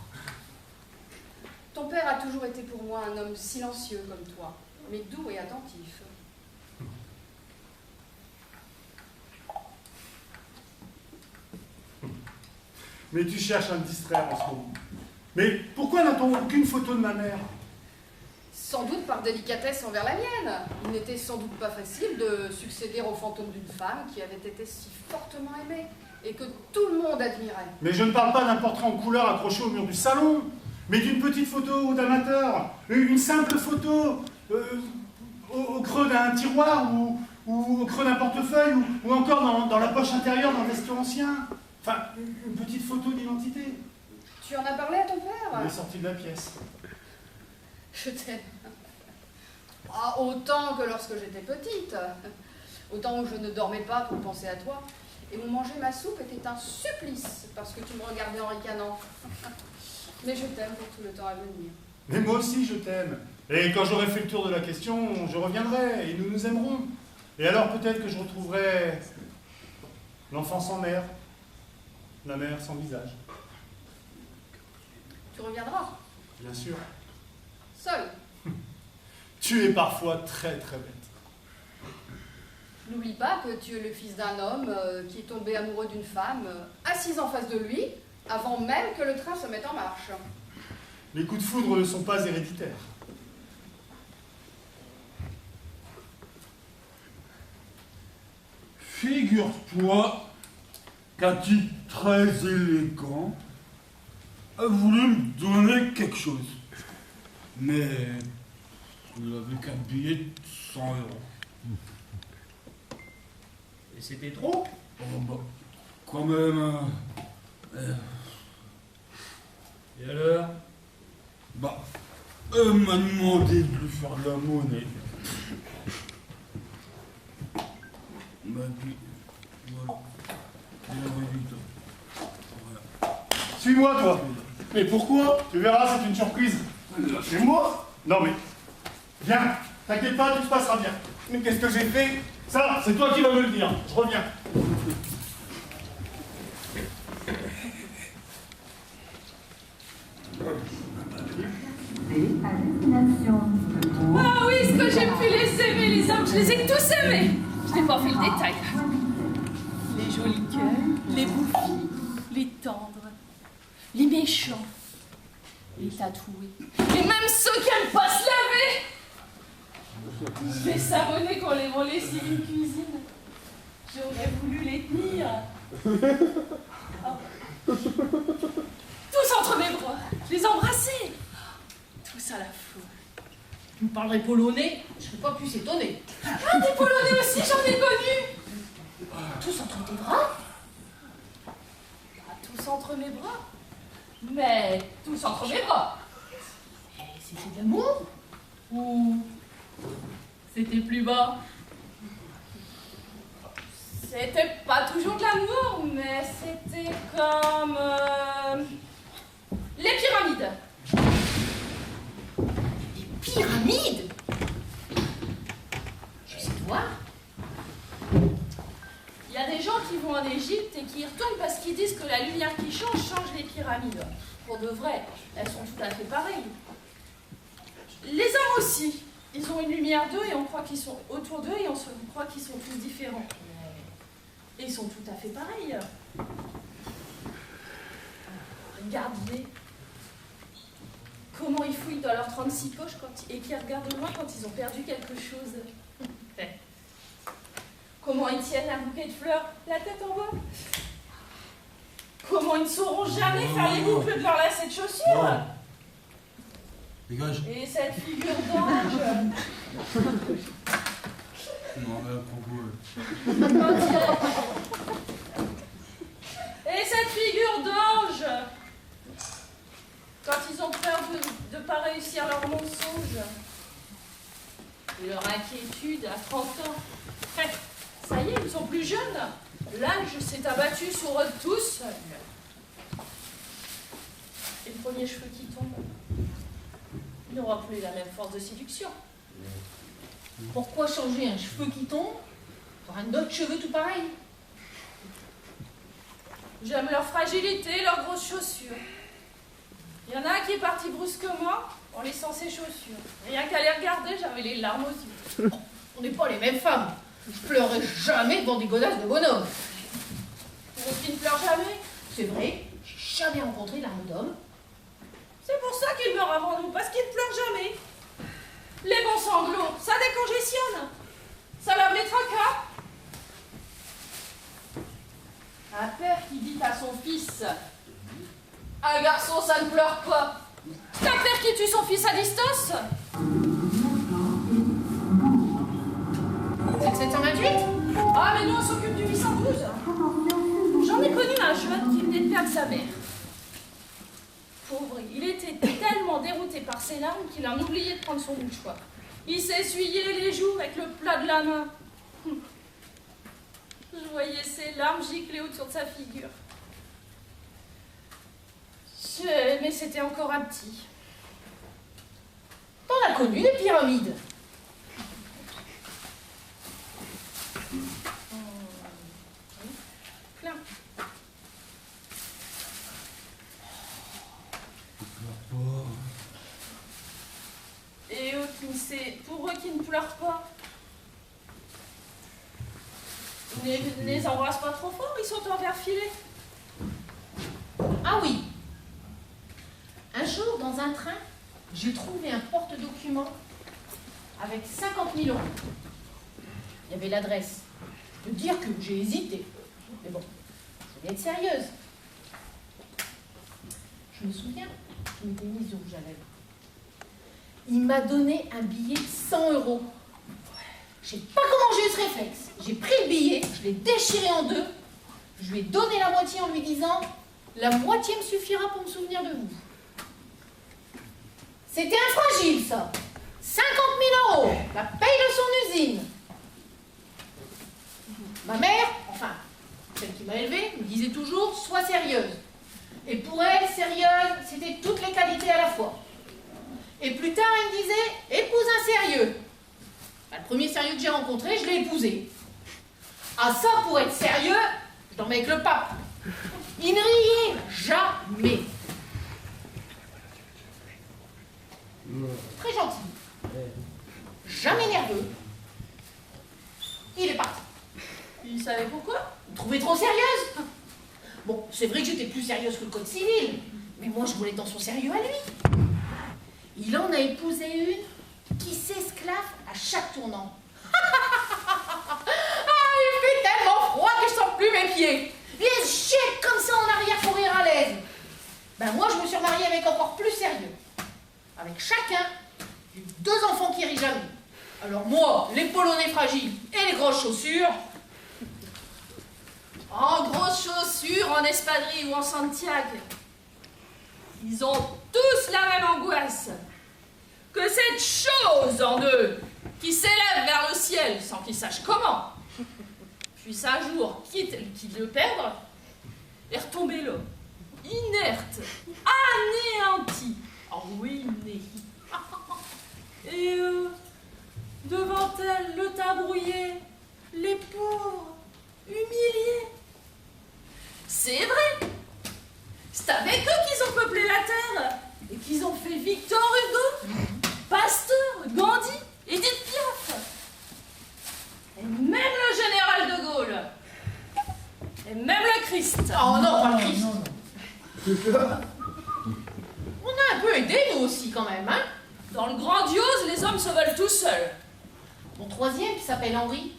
Ton père a toujours été pour moi un homme silencieux comme toi, mais doux et attentif. Mais tu cherches à me distraire en ce moment. Mais pourquoi n'a-t-on aucune photo de ma mère? Sans doute par délicatesse envers la mienne. Il n'était sans doute pas facile de succéder au fantôme d'une femme qui avait été si fortement aimée et que tout le monde admirait. Mais je ne parle pas d'un portrait en couleur accroché au mur du salon, mais d'une petite photo d'amateur, une simple photo au creux d'un tiroir ou au creux d'un portefeuille ou encore dans la poche intérieure d'un veston ancien. Enfin, une petite photo d'identité. Tu en as parlé à ton père? Il est sorti de la pièce. Je t'aime. Ah, autant que lorsque j'étais petite. Autant où je ne dormais pas pour penser à toi. Et où manger ma soupe était un supplice parce que tu me regardais en ricanant. Mais je t'aime pour tout le temps à venir. Mais moi aussi, je t'aime. Et quand j'aurai fait le tour de la question, je reviendrai et nous nous aimerons. Et alors peut-être que je retrouverai l'enfant sans mère, la mère sans visage. Tu reviendras? Bien sûr. Seul. Tu es parfois très très bête. N'oublie pas que tu es le fils d'un homme qui est tombé amoureux d'une femme assise en face de lui avant même que le train se mette en marche. Les coups de foudre ne sont pas héréditaires. Figure-toi qu'un type très élégant a voulu me donner quelque chose. Mais il avait qu'un billet de 100 €. Et c'était trop? Oh bah, quand même... Et alors? Bah, elle m'a demandé de lui faire de la monnaie. Bah puis, voilà. Et le résultat. Voilà. Suis-moi, toi. Mais pourquoi? Tu verras, c'est une surprise. C'est moi? Non mais, viens, t'inquiète pas, tout se passera bien. Mais qu'est-ce que j'ai fait? Ça, c'est toi qui vas me le dire. Je reviens. désolée, je n'ai pas fait le détail. Les jolis cœurs, les bouffis, les tendres, les méchants, les tatoués, et même ceux qui n'aiment pas se laver. Je les savonnais quand les volets s'y une cuisine. J'aurais voulu les tenir. Tous entre mes bras, les embrasser. Tous à la fois. Vous me parlerez polonais, je ne serais pas plus étonnée. Ah, des Polonais aussi, j'en ai connu. Tous entre tes bras? Pas tous entre mes bras, mais tous entre mes bras. Et c'était de l'amour? Ou c'était plus bas? C'était pas toujours de l'amour, mais c'était comme les pyramides. Des pyramides? Je sais voir. Il y a des gens qui vont en Égypte et qui y retournent parce qu'ils disent que la lumière qui change les pyramides. Pour de vrai, elles sont tout à fait pareilles. Les hommes aussi, ils ont une lumière d'eux et on croit qu'ils sont autour d'eux et on croit qu'ils sont tous différents. Et ils sont tout à fait pareils. Regardez comment ils fouillent dans leurs 36 poches et qui regardent loin quand ils ont perdu quelque chose. Comment ils tiennent un bouquet de fleurs, la tête en bas. Comment ils ne sauront jamais faire les boucles de leurs lacets de chaussures. Dégage. Et cette figure d'ange. Non, mais à propos. Et cette figure d'ange. Quand ils ont peur de ne pas réussir leur mensonge. Et leur inquiétude à 30 ans. Ça y est, ils sont plus jeunes. L'âge s'est abattu sur eux tous. Et le premier cheveu qui tombe, il n'aura plus la même force de séduction. Pourquoi changer un cheveu qui tombe pour un autre cheveu tout pareil? J'aime leur fragilité, leurs grosses chaussures. Il y en a un qui est parti brusquement en laissant ses chaussures. Rien qu'à les regarder, j'avais les larmes aux yeux. On n'est pas les mêmes femmes. Je pleurerai jamais devant des godasses de bonhommes. Pour qui ne pleure jamais. C'est vrai, j'ai jamais rencontré l'âme d'homme. C'est pour ça qu'ils meurent avant nous, parce qu'ils ne pleurent jamais. Les bons sanglots, ça décongestionne. Ça lave les tracas. Un père qui dit à son fils: un garçon, ça ne pleure pas. C'est un père qui tue son fils à distance. C'est le 728? Ah, mais nous, on s'occupe du 812. J'en ai connu un jeune qui venait de perdre sa mère. Pauvre, il était tellement dérouté par ses larmes qu'il en oubliait de prendre son mouchoir. Il s'essuyait les joues avec le plat de la main. Je voyais ses larmes gicler autour de sa figure. Mais c'était encore un petit. T'en as connu des pyramides? Plein. Et eux pour eux qui ne pleurent pas, ne les embrasse pas trop fort, ils sont en verre filé. Ah oui. Un jour, dans un train, j'ai trouvé un porte-document avec 50 000 €. Il y avait l'adresse. Je peux dire que j'ai hésité. Mais bon, je voulais être sérieuse. Je me souviens, je m'étais mise au rouge à lèvres. Il m'a donné un billet de 100 €. Je sais pas comment j'ai eu ce réflexe. J'ai pris le billet, je l'ai déchiré en deux, je lui ai donné la moitié en lui disant: la moitié me suffira pour me souvenir de vous. C'était infragile, ça. 50 000 €, la paye de son usine. Ma mère, enfin, celle qui m'a élevée, me disait toujours: sois sérieuse. Et pour elle, sérieuse, c'était toutes les qualités à la fois. Et plus tard, elle me disait: épouse un sérieux. Le premier sérieux que j'ai rencontré, je l'ai épousé. Ah ça, pour être sérieux, je dormais avec le pape. Il ne riait jamais. Très gentil. Jamais nerveux. Il savez pourquoi? Vous me trouvez trop sérieuse? Bon, c'est vrai que j'étais plus sérieuse que le code civil, mais moi je voulais dans son sérieux à lui. Il en a épousé une qui s'esclave à chaque tournant. Ah, il fait tellement froid que je sens plus mes pieds. Il se jette comme ça en arrière pour rire à l'aise. Ben moi je me suis remariée avec encore plus sérieux. Avec chacun, j'ai eu 2 enfants qui rient jamais. Alors moi, les polonais fragiles et les grosses chaussures. En grosses chaussures, en espadrille ou en Santiago. Ils ont tous la même angoisse. Que cette chose en eux, qui s'élève vers le ciel sans qu'ils sachent comment, puisse un jour qu'ils le perdent et retomber là, inerte, anéanti, ruiné. Et devant elle, le teint brouillé, les pauvres, humiliés. C'est vrai. C'est avec eux qu'ils ont peuplé la terre et qu'ils ont fait Victor Hugo, Pasteur, Gandhi, Edith Piaf. Et même le général de Gaulle. Et même le Christ. Oh non, pas le Christ. On a un peu aidé nous aussi quand même, hein. Dans le grandiose, les hommes se veulent tout seuls. Mon troisième, qui s'appelle Henri,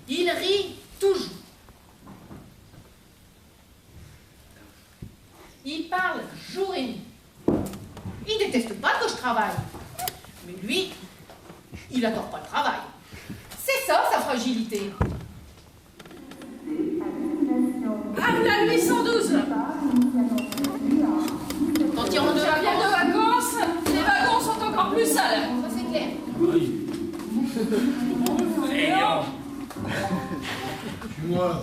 il rit toujours. Il parle jour et nuit. Il déteste pas que je travaille. Mais lui, il adore pas le travail. C'est ça, sa fragilité. Ah, la 812. Quand il rentre de vacances, les wagons sont encore plus sales. Ça, c'est clair. Moi.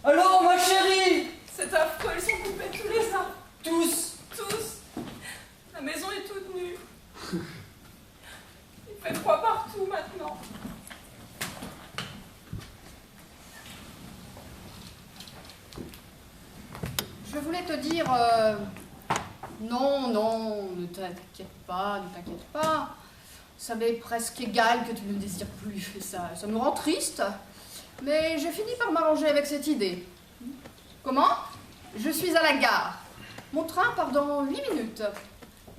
Alors, ma chérie! C'est affreux, ils sont coupés tous les arbres. Tous! Tous. La maison est toute nue. Il fait froid partout maintenant. Je voulais te dire... Non, non, ne t'inquiète pas, ne t'inquiète pas. Ça m'est presque égal que tu ne me désires plus. Ça me rend triste. Mais je finis par m'arranger avec cette idée. Comment? Je suis à la gare. Mon train part dans 8 minutes.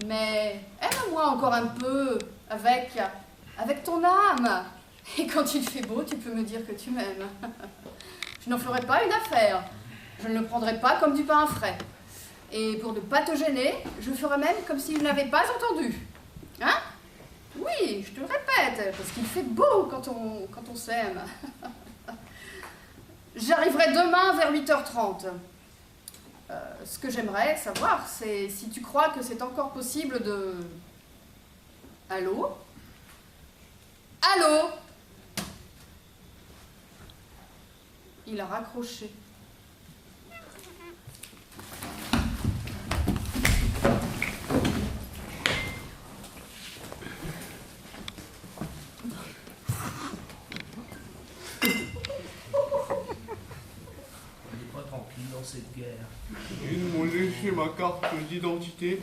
Mais aime-moi encore un peu avec ton âme. Et quand il fait beau, tu peux me dire que tu m'aimes. Je n'en ferai pas une affaire. Je ne le prendrai pas comme du pain frais. Et pour ne pas te gêner, je ferai même comme si je n'avais pas entendu. Hein? Oui, je te le répète, parce qu'il fait beau quand on s'aime. J'arriverai demain vers 8h30. Ce que j'aimerais savoir, c'est si tu crois que c'est encore possible de... Allô? Allô? Il a raccroché. Dans cette guerre. Ils m'ont léché ma carte d'identité,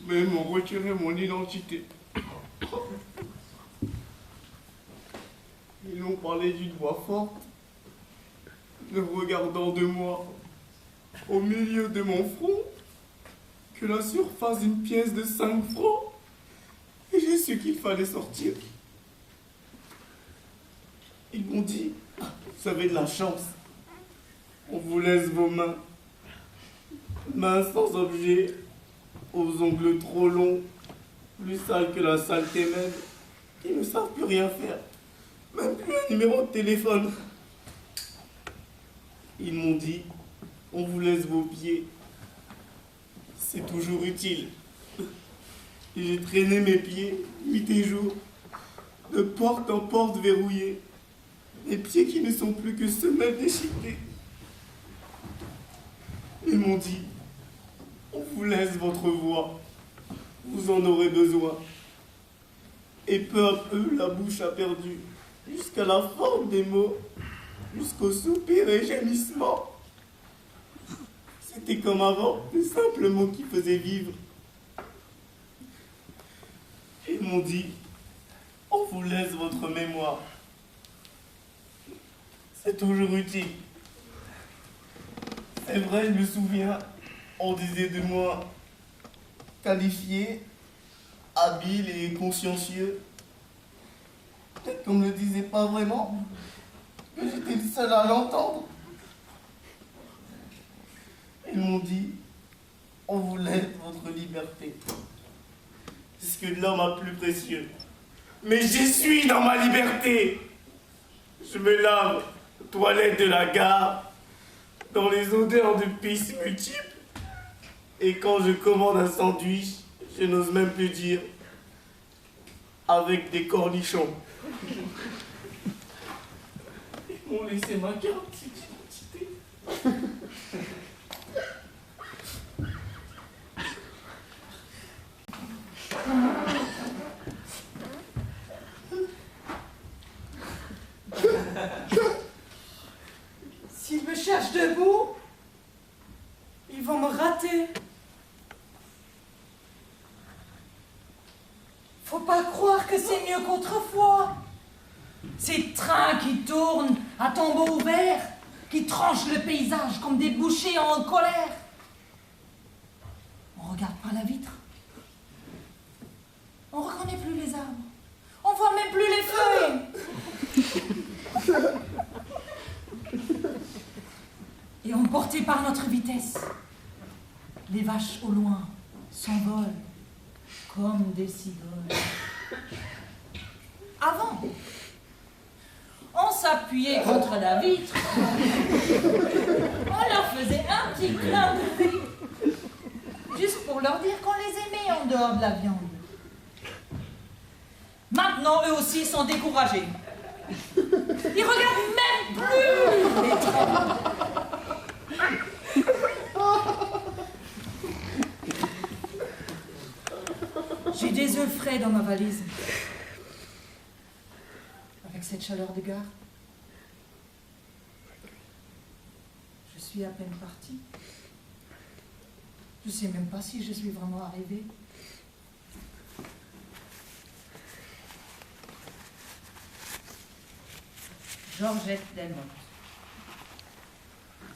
mais ils m'ont retiré mon identité. Ils m'ont parlé d'une voix forte, ne regardant de moi, au milieu de mon front, que la surface d'une pièce de 5 francs, et j'ai su qu'il fallait sortir. Ils m'ont dit, vous avez de la chance. On vous laisse vos mains. Mains sans objet, aux ongles trop longs, plus sales que la saleté même, qui ne savent plus rien faire. Même plus un numéro de téléphone. Ils m'ont dit, on vous laisse vos pieds. C'est toujours utile. Et j'ai traîné mes pieds, nuit et jour, de porte en porte verrouillés. Les pieds qui ne sont plus que semelles déchiquetées. Ils Ils m'ont dit, on vous laisse votre voix, vous en aurez besoin. Et peu à peu, la bouche a perdu, jusqu'à la forme des mots, jusqu'au soupir et gémissement. C'était comme avant, de simples mots qui faisaient vivre. Ils m'ont dit, on vous laisse votre mémoire. C'est toujours utile. C'est vrai, je me souviens, on disait de moi qualifié, habile et consciencieux. Peut-être qu'on ne le disait pas vraiment, que j'étais le seul à l'entendre. Ils m'ont dit, on vous laisse votre liberté. C'est ce que l'homme a plus précieux. Mais j'y suis dans ma liberté. Je me lave aux toilettes de la gare, dans les odeurs de pisse multiples. Et quand je commande un sandwich, je n'ose même plus dire avec des cornichons. Ils m'ont laissé ma carte d'identité. S'ils me cherchent debout, ils vont me rater. Faut pas croire que c'est mieux qu'autrefois. Ces trains qui tournent à tombeau ouvert, qui tranchent le paysage comme des bouchers en colère. On regarde par la vitre. On reconnaît plus les arbres. On voit même plus les feuilles. Et emportés par notre vitesse, les vaches au loin s'envolent comme des cigognes. Avant, on s'appuyait contre la vitre, on leur faisait un petit clin d'œil, juste pour leur dire qu'on les aimait en dehors de la viande. Maintenant, eux aussi sont découragés. Ils regardent même plus les trains. J'ai des œufs frais dans ma valise. Avec cette chaleur de gare, je suis à peine partie. Je ne sais même pas si je suis vraiment arrivée. Georgette Delmotte.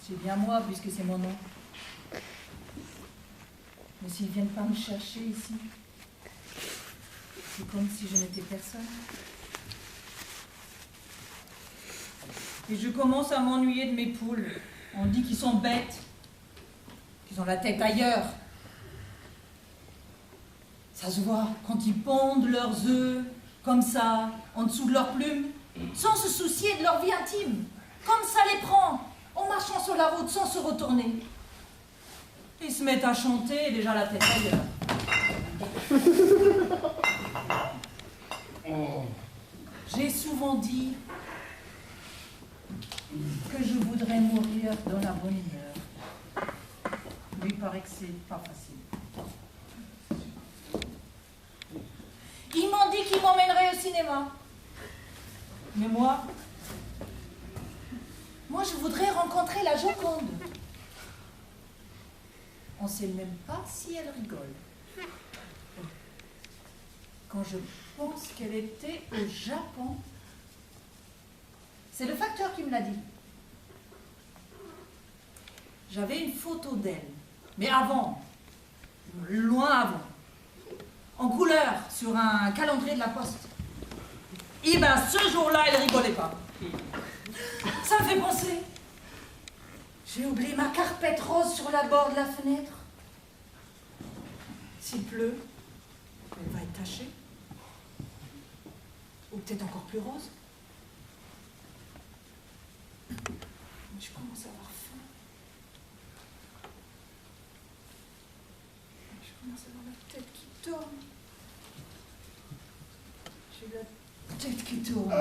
C'est bien moi, puisque c'est mon nom. Mais s'ils ne viennent pas me chercher ici, c'est comme si je n'étais personne. Et je commence à m'ennuyer de mes poules. On dit qu'ils sont bêtes, qu'ils ont la tête ailleurs. Ça se voit quand ils pondent leurs œufs, comme ça, en dessous de leurs plumes, sans se soucier de leur vie intime. Comme ça les prend, en marchant sur la route sans se retourner. Ils se mettent à chanter, déjà la tête ailleurs. J'ai souvent dit que je voudrais mourir dans la bonne humeur. Mais il paraît que c'est pas facile. Ils m'ont dit qu'ils m'emmèneraient au cinéma. Mais moi, je voudrais rencontrer la Joconde. On ne sait même pas si elle rigole. Quand je pense qu'elle était au Japon, c'est le facteur qui me l'a dit. J'avais une photo d'elle, mais avant, loin avant, en couleur, sur un calendrier de la poste. Et ben ce jour-là, elle rigolait pas. Ça me fait penser. J'ai oublié ma carpette rose sur la bord de la fenêtre. S'il pleut, elle va être tachée. Ou peut-être encore plus rose. Je commence à avoir faim. Je commence à avoir la tête qui tourne. J'ai la tête qui tourne.